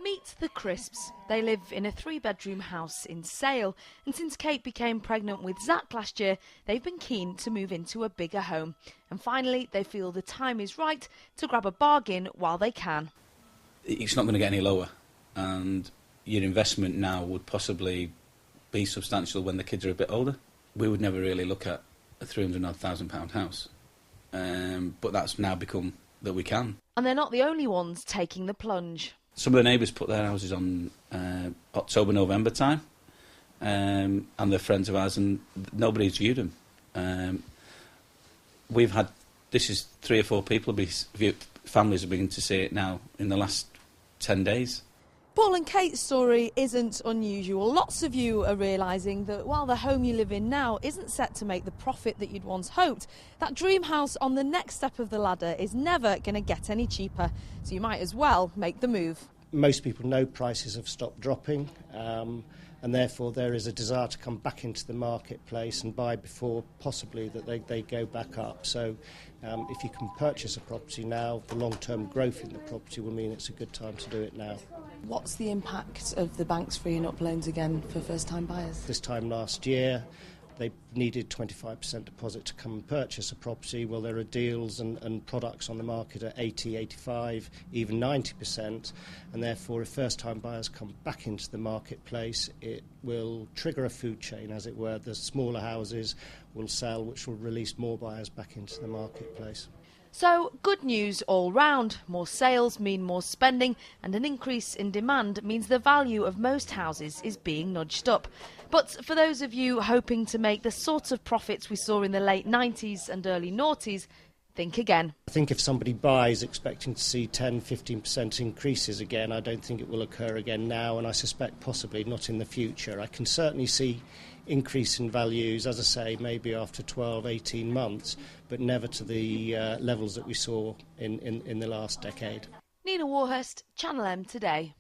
Meet the Crisps. They live in a 3-bedroom house in Sale, and since Kate became pregnant with Zach last year, they've been keen to move into a bigger home. And finally, they feel the time is right to grab a bargain while they can. It's not going to get any lower, and your investment now would possibly be substantial when the kids are a bit older. We would never really look at a £300,000 house, but that's now become that we can. And they're not the only ones taking the plunge. Some of the neighbours put their houses on October, November time, and they're friends of ours, and nobody's viewed them. We've had, this is 3 or 4 people, families are beginning to see it now in the last 10 days. Paul and Kate's story isn't unusual. Lots of you are realising that while the home you live in now isn't set to make the profit that you'd once hoped, that dream house on the next step of the ladder is never going to get any cheaper. So you might as well make the move. Most people know prices have stopped dropping, and therefore there is a desire to come back into the marketplace and buy before possibly that they go back up. So if you can purchase a property now, the long-term growth in the property will mean it's a good time to do it now. What's the impact of the banks freeing up loans again for first-time buyers? This time last year, they needed 25% deposit to come and purchase a property. Well, there are deals and products on the market at 80, 85, even 90%, and therefore if first-time buyers come back into the marketplace, it will trigger a food chain, as it were. The smaller houses will sell, which will release more buyers back into the marketplace. So, good news all round. More sales mean more spending, and an increase in demand means the value of most houses is being nudged up. But for those of you hoping to make the sort of profits we saw in the late 90s and early noughties, think again. I think if somebody buys expecting to see 10-15% increases again, I don't think it will occur again now, and I suspect possibly not in the future. I can certainly see increase in values, as I say, maybe after 12-18 months, but never to the levels that we saw in the last decade. Nina Warhurst, Channel M Today.